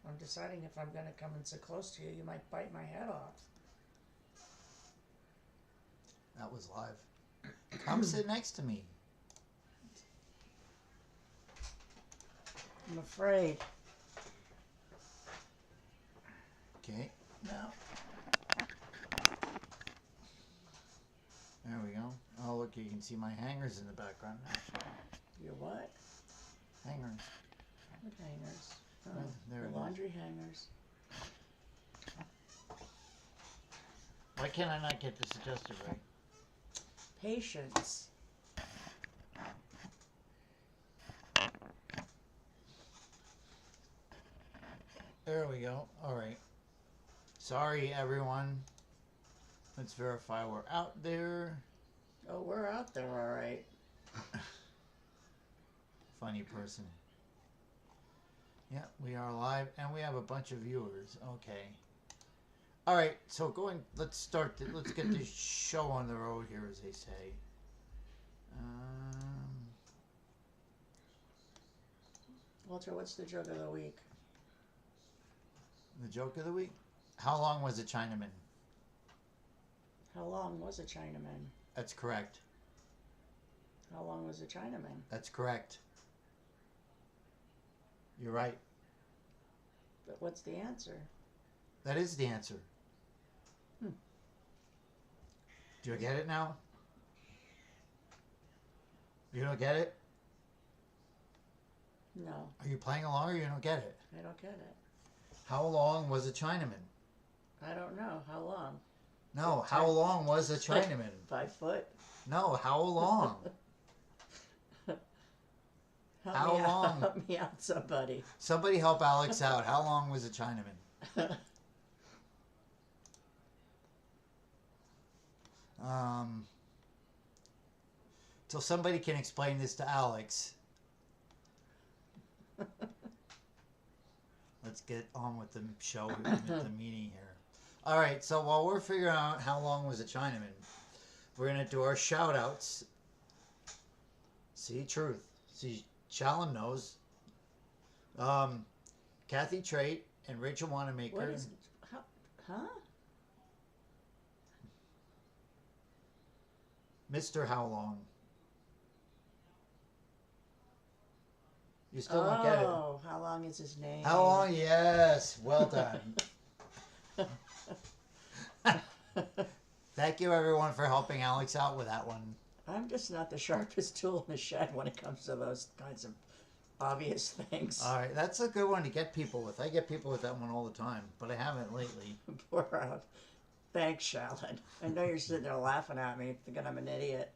I'm deciding if I'm going to come and sit close to you. You might bite my head off. That was live. Come sit next to me. I'm afraid. Okay, now. There we go. Oh, look, you can see my hangers in the background now. Your what? Hangers. What hangers? Oh, Right, there your it is. laundry hangers. Why can't I not get this adjusted right? Patience. There we go. All right. Sorry, everyone. Let's verify we're out there. Oh, we're out there, all right. Funny person. Yeah, we are live, and we have a bunch of viewers. Okay. All right, so let's let's get this show on the road here, as they say. Walter, what's the joke of the week? The joke of the week? How long was a Chinaman? How long was a Chinaman? That's correct. How long was a Chinaman? That's correct. You're right. But what's the answer? That is the answer. Do you get it now? You don't get it? No, Are you playing along or you don't get it? I don't get it. How long was a Chinaman? I don't know. How long? No, how long was a Chinaman? 5 foot? No, how long? How long? Help me out, somebody. Somebody help Alex out. How long was a Chinaman? Till somebody can explain this to Alex. Let's get on with the show, with the meeting here. All right, so while we're figuring out how long was a Chinaman, we're going to do our shout outs. See, truth. See, Shalom knows. Kathy Trait and Rachel Wanamaker. What is... Huh? Mr. How Long. You still don't get it. Oh, how long is his name? How long? Yes. Well done. Thank you, everyone, for helping Alex out with that one. I'm just not the sharpest tool in the shed when it comes to those kinds of obvious things. All right, that's a good one to get people with. I get people with that one all the time, but I haven't lately. Poor Thanks, Sharon. I know you're sitting there laughing at me, thinking I'm an idiot.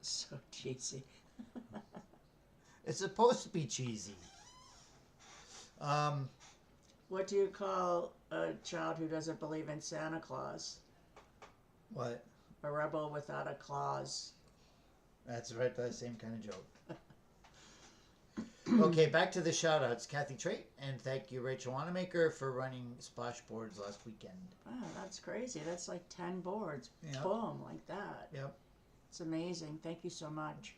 So cheesy. It's supposed to be cheesy. What do you call a child who doesn't believe in Santa Claus? What? A rebel without a clause. That's right, the same kind of joke. Okay, back to the shout outs. Kathy Trait, and thank you, Rachel Wanamaker, for running Splashboards last weekend. Oh, that's crazy. That's like 10 boards. Yep. Boom, like that. Yep. It's amazing. Thank you so much.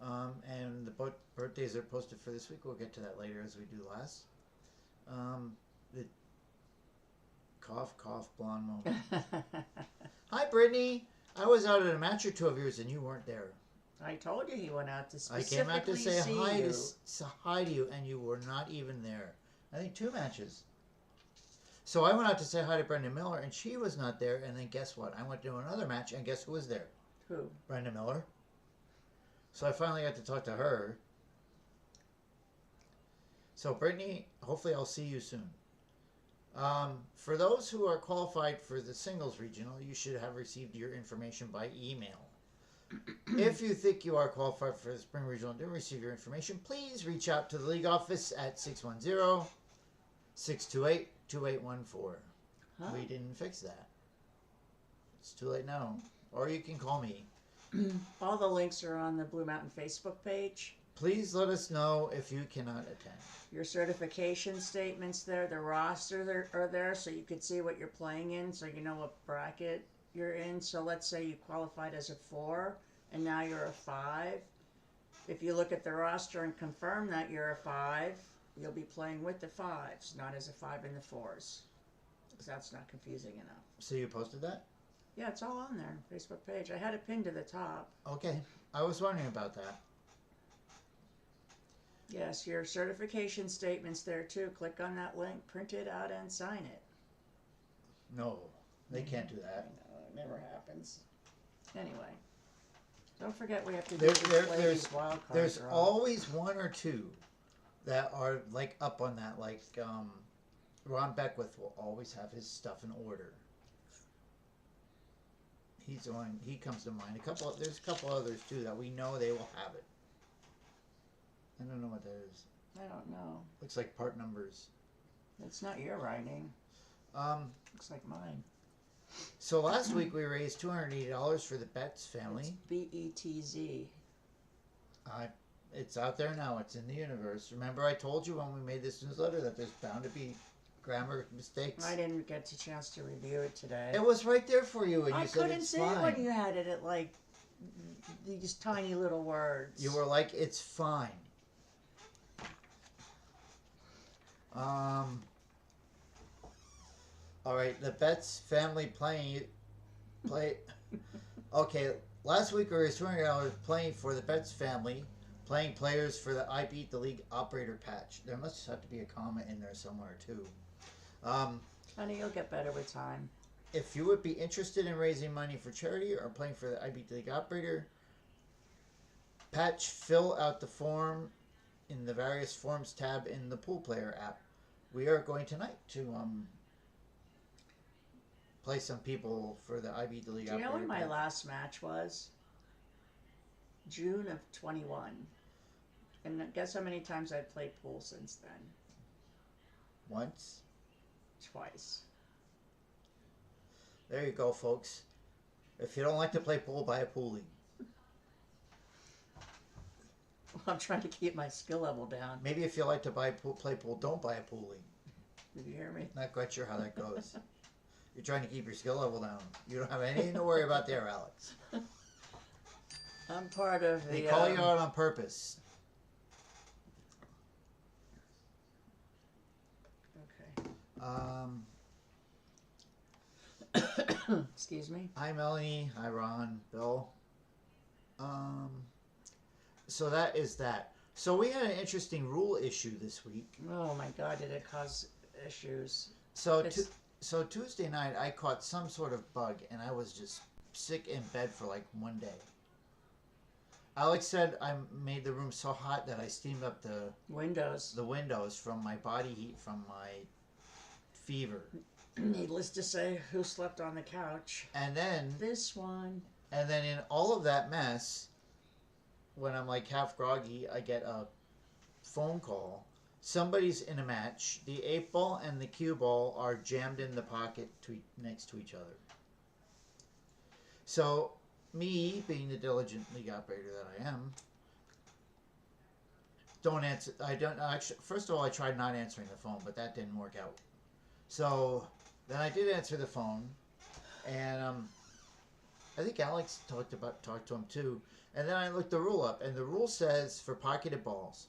And the birthdays are posted for this week. We'll get to that later as we do last. The cough blonde moment. Hi, Brittany. I was out at a match or two of yours and you weren't there. I told you he went out to I specifically came out to say see hi you. hi to you, and you were not even there. I think 2 matches. So I went out to say hi to Brenda Miller, and she was not there. And then guess what? I went to another match, and guess who was there? Who? Brenda Miller. So I finally got to talk to her. So Brittany, hopefully I'll see you soon. For those who are qualified for the singles regional, you should have received your information by email. If you think you are qualified for the spring regional and didn't receive your information, please reach out to the league office at 610-628-2814. Huh? We didn't fix that. It's too late now. Or you can call me. All the links are on the Blue Mountain Facebook page. Please let us know if you cannot attend. Your certification statements there, the roster are there, so you can see what you're playing in, so you know what bracket you're in. So let's say you qualified as a 4, and now you're a 5. If you look at the roster and confirm that you're a 5, you'll be playing with the 5s, not as a 5 in the 4s. Because that's not confusing enough. So you posted that? Yeah, it's all on there, Facebook page. I had it pinned to the top. Okay. I was wondering about that. Yes, your certification statement's there too. Click on that link, print it out, and sign it. No, they can't do I that. know, it never happens. Anyway, don't forget we have to do There- this there- ladies wild card There's draw. always one or two that are like up on that. Like Ron Beckwith will always have his stuff in order. He's on. He comes to mind. There's a couple others too that we know they will have it. I don't know what that is. I don't know. Looks like part numbers. It's not your writing. Um, Looks like mine. so last week we raised $280 for the Betts It's family. BETZ. It's out there now. It's in the universe. Remember, I told you when we made this newsletter that there's bound to be grammar mistakes. I didn't get a chance to review it today. It was right there for you, and I you said couldn't it's see fine. it when you had it at like these tiny little words. You were like, it's fine. All right, the Betts family play. Okay, last week we raised $200 playing for the Betts family, playing players for the I Beat the League operator patch. There must have to be a comma in there somewhere too. Honey, you'll get better with time. If you would be interested in raising money for charity or playing for the I Beat the League operator patch, fill out the form in the various forms tab in the Pool Player app. We are going tonight to play some people for the I Beat the League Do you know operator when my patch. last match was? June of 21. And guess how many times I've played pool since then? Once. Twice. There you go, folks. If you don't like to play pool, buy a pool league. I'm trying to keep my skill level down. Maybe if you like to play pool, don't buy a pool league. Did you hear me? Not quite sure how that goes. You're trying to keep your skill level down. You don't have anything to worry about there, Alex. I'm part of the. They call you out on purpose. Okay. Excuse me. Hi, Melanie. Hi, Ron. Bill. So that is that. So we had an interesting rule issue this week. Oh my God! Did it cause issues? So It's- so Tuesday night I caught some sort of bug and I was just sick in bed for like one day. Alex said I made the room so hot that I steamed up the Windows. windows from my body heat from my fever. Needless to say, who slept on the couch? And then This one. in all of that mess, when I'm like half groggy, I get a phone call. Somebody's in a match. The 8-ball and the cue ball are jammed in the pocket next to each other. So, me, being the diligent league operator that I am, don't answer. I don't actually. First of all, I tried not answering the phone, but that didn't work out. So then I did answer the phone, and I think Alex talked to him too. And then I looked the rule up, and the rule says for pocketed balls,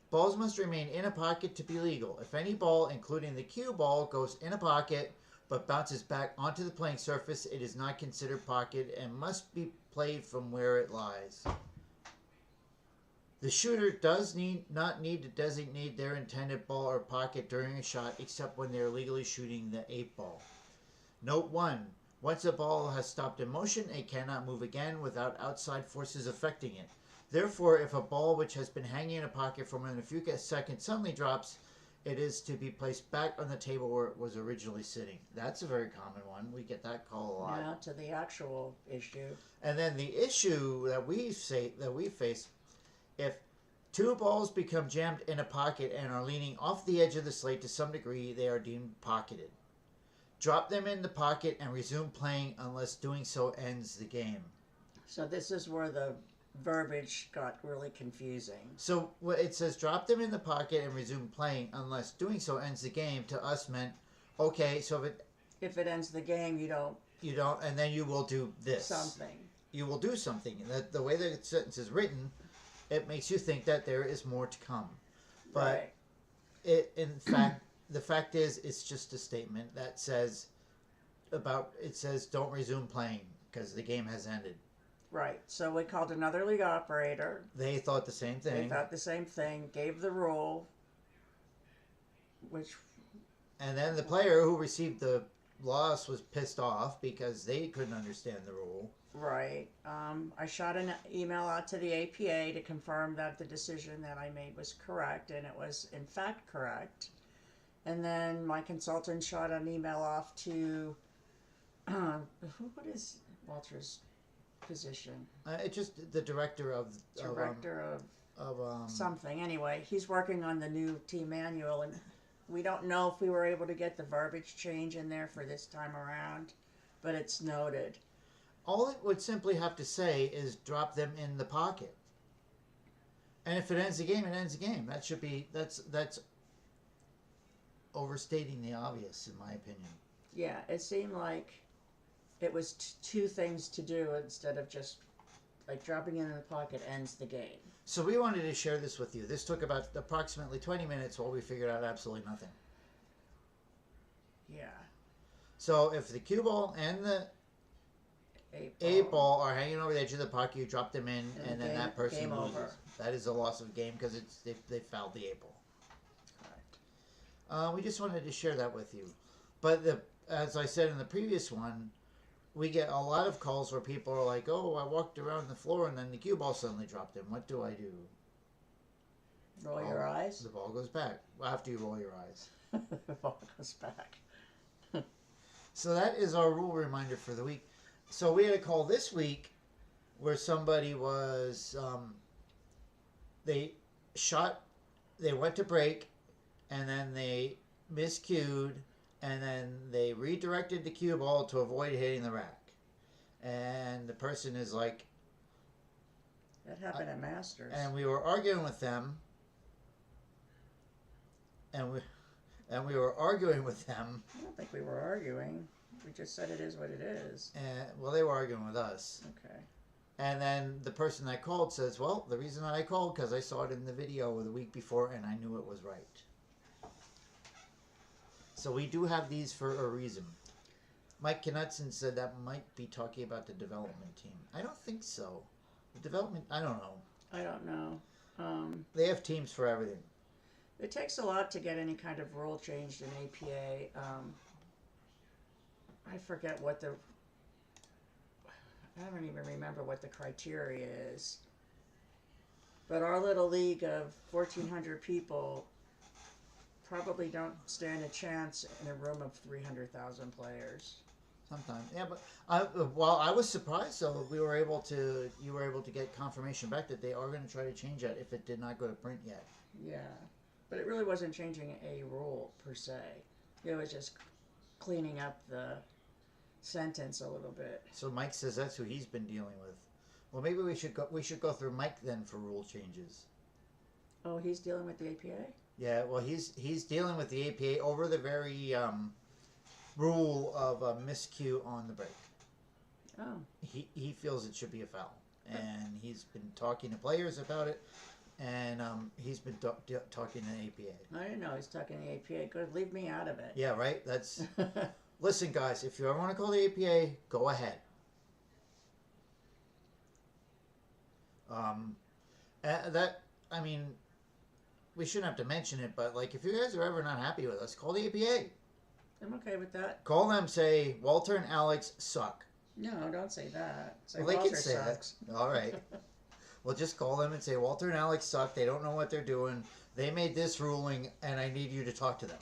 balls must remain in a pocket to be legal. If any ball, including the cue ball, goes in a pocket but bounces back onto the playing surface, it is not considered pocket and must be played from where it lies. The shooter does not need to designate their intended ball or pocket during a shot except when they are legally shooting the 8-ball. Note 1. Once a ball has stopped in motion, it cannot move again without outside forces affecting it. Therefore, if a ball which has been hanging in a pocket for more than a few seconds suddenly drops, it is to be placed back on the table where it was originally sitting. That's a very common one. We get that call a lot. Now to the actual issue. And then the issue that we face, if two balls become jammed in a pocket and are leaning off the edge of the slate to some degree, they are deemed pocketed. Drop them in the pocket and resume playing unless doing so ends the game. So this is where the verbiage got really confusing. So it says drop them in the pocket and resume playing unless doing so ends the game. To us meant, okay, so If it ends the game, you don't and then you will do this. something. You will do something. And the way the sentence is written, it makes you think that there is more to come. But Right. in fact, the fact is, it's just a statement that says don't resume playing because the game has ended. Right. So we called another league operator. They thought the same They thing, thought the same thing, gave the rule, which, and then the player who received the loss was pissed off because they couldn't understand the rule. right. I shot an email out to the APA to confirm that the decision that I made was correct, and it was in fact correct. And then my consultant shot an email off to what is Walter's position? It's just the director of Director of something. Anyway, he's working on the new team manual, and we don't know if we were able to get the verbiage change in there for this time around, but it's noted. all it would simply have to say is drop them in the pocket. And if it ends the game, it ends the game. That should be that's overstating the obvious, in my opinion. Yeah, it seemed like it was two things to do instead of just like dropping it in the pocket ends the game. So we wanted to share this with you. This took about approximately 20 minutes while we figured out absolutely nothing. Yeah. So if the cue ball and the eight ball are hanging over the edge of the puck, you drop them in, and then that person game loses. over. That is a loss of game because they fouled the eight ball. Correct. We just wanted to share that with you. But as I said in the previous one, we get a lot of calls where people are like, "Oh, I walked around the floor and then the cue ball suddenly dropped in. What do I do?" Roll your eyes. The ball goes back. After you roll your eyes. The ball goes back. So that is our rule reminder for the week. So we had a call this week where somebody was, they went to break, and then they miscued, and then they redirected the cue ball to avoid hitting the rack. And the person is like... That happened at Masters. And we were arguing with them, and we were arguing with them. I don't think we were arguing. We just said it is what it is. And, well, they were arguing with us. Okay. And then the person that called says, well, the reason that I called because I saw it in the video the week before and I knew it was right. So we do have these for a reason. Mike Knutson said that might be talking about the development team. I don't think so. The development, I don't know. I don't know. They have teams for everything. It takes a lot to get any kind of rule changed in APA. I forget what I don't even remember what the criteria is. But our little league of 1,400 people probably don't stand a chance in a room of 300,000 players. Sometimes, yeah, but I was surprised though you were able to get confirmation back that they are going to try to change that if it did not go to print yet. Yeah, but it really wasn't changing a rule per se. It was just cleaning up the sentence a little bit. So Mike says that's who he's been dealing with. Well, maybe we should go through Mike then for rule changes. Oh, he's dealing with the APA? Yeah, well, he's dealing with the APA over the very rule of a miscue on the break. Oh. He feels it should be a foul, and he's been talking to players about it, and he's been talking to the APA. I didn't know he's talking to the APA. Good, leave me out of it. Yeah, right. That's listen, guys. If you ever want to call the APA, go ahead. We shouldn't have to mention it, but like, if you guys are ever not happy with us, call the APA. I'm okay with that. Call them, say Walter and Alex suck. No, don't say that. Say Well, they Walter can say sucks. that. All right. Well, just call them and say Walter and Alex suck. They don't know what they're doing. They made this ruling, and I need you to talk to them.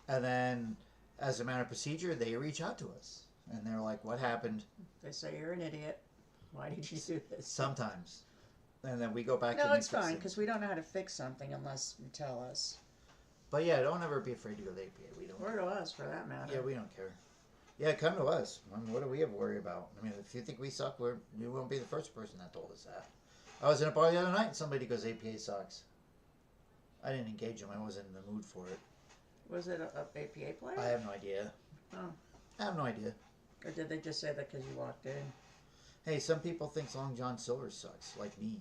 And then, as a matter of procedure, they reach out to us, and they're like, "What happened?" They say you're an idiot. Why did you do this? Sometimes, and then we go back. No, to it's fine because we don't know how to fix something unless you tell us. But yeah, don't ever be afraid to go to the APA. We don't. Or to us, for that matter. Yeah, we don't care. Yeah, come to us. I mean, what do we have to worry about? I mean, if you think we suck, we won't be the first person that told us that. I was in a bar the other night and somebody goes, APA sucks. I didn't engage him. I wasn't in the mood for it. Was it a APA player? I have no idea. Oh. I have no idea. Or did they just say that because you walked in? Hey, some people think Long John Silver sucks, like me.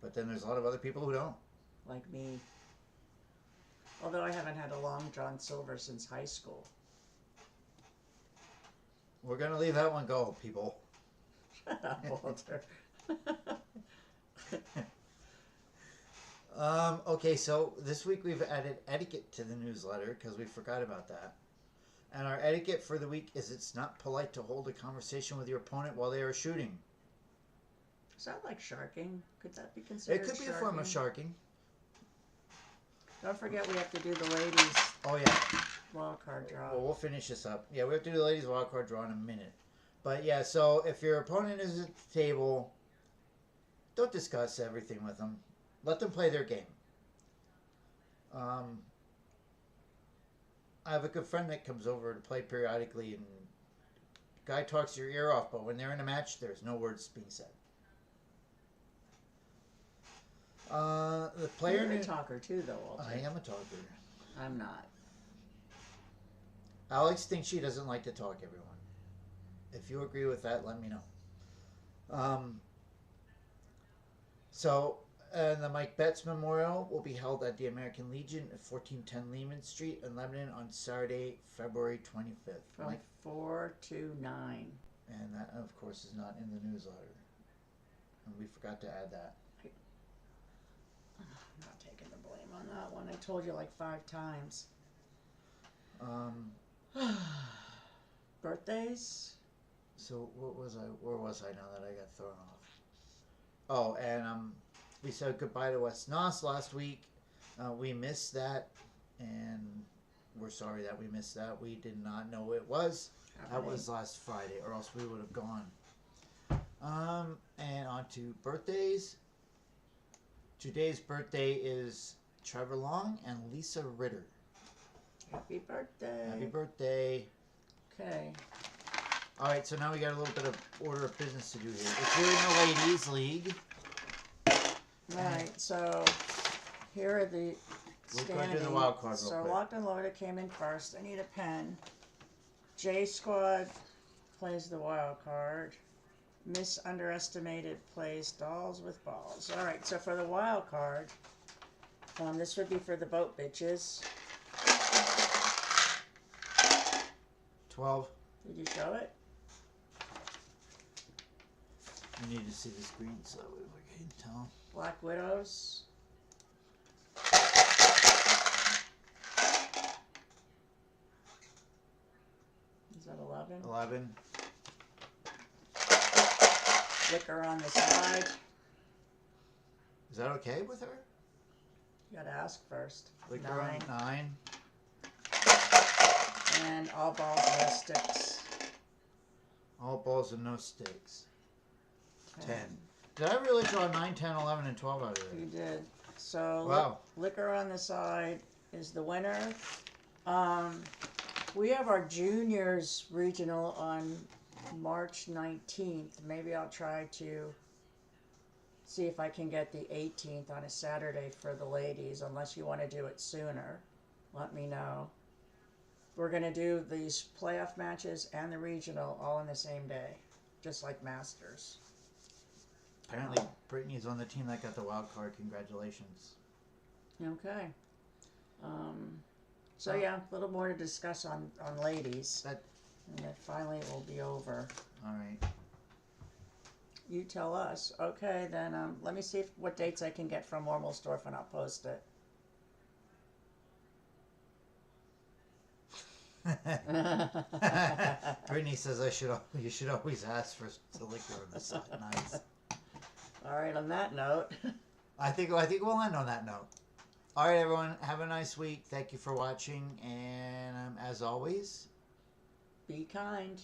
But then there's a lot of other people who don't. like me. Although I haven't had a Long John Silver since high school. We're going to leave that one go, people. Shut up, Walter. Okay, so this week we've added etiquette to the newsletter because we forgot about that. And our etiquette for the week is it's not polite to hold a conversation with your opponent while they are shooting. Is that like sharking? Could that be considered It could be a form of sharking. Don't forget we have to do the ladies' Oh, yeah. wild card draw. Well, we'll finish this up. Yeah, we have to do the ladies' wild card draw in a minute. But yeah, so if your opponent is at the table, don't discuss everything with them. Let them play their game. I have a good friend that comes over to play periodically, and the guy talks your ear off, but when they're in a match, there's no words being said. The player... You're a talker too, though, Walter. I am a talker. I'm not. Alex thinks she doesn't like to talk, everyone. If you agree with that, let me know. The Mike Betts Memorial will be held at the American Legion at 1410 Lehman Street in Lebanon on Saturday, February 25th. From 4 to 9. And that, of course, is not in the newsletter. And we forgot to add that. I'm not taking the blame on that one. I told you like 5 times. Birthdays? So what was I? Where was I now that I got thrown off? Oh, and we said goodbye to West Nos last week. We missed that, and we're sorry that we missed that. We did not know it was. That was last Friday, or else we would have gone. And on to birthdays. Today's birthday is Trevor Long and Lisa Ritter. Happy birthday. Happy birthday. Okay. All right, so now we got a little bit of order of business to do here. If you're in the ladies' league. Right, so here are the We're standings. going to do the wild card real So quick. Locked and Loaded came in first. I need a pen. J Squad plays the wild card. Miss Underestimated plays Dolls with Balls. All right, so for the wild card, this would be for the boat bitches. 12. Did you show it? You need to see the screen so we can tell. Black Widows. Is that 11? 11. Liquor on the Side. Is that okay with her? You gotta ask first. Liquor 9. on 9. And All Balls, No Sticks. All balls and no stakes. 10. 10. Did I really draw 9, 10, 11, and 12 out of You there? did. So Wow. Liquor on the Side is the winner. We have our juniors regional on March 19th. Maybe I'll try to see if I can get the 18th on a Saturday for the ladies, unless you want to do it sooner. Let me know. We're going to do these playoff matches and the regional all on the same day, just like Masters. Apparently, Brittany's on the team that got the wild card. Congratulations. Okay. So yeah, a little more to discuss on ladies. That- And then finally it will be over. All right. You tell us. Okay, then let me see what dates I can get from Ormelsdorf and I'll post it. Brittany says you should always ask for the liquor on the side. Nice. All right, on that note. I think we'll end on that note. All right, everyone. Have a nice week. Thank you for watching, and as always, Be kind.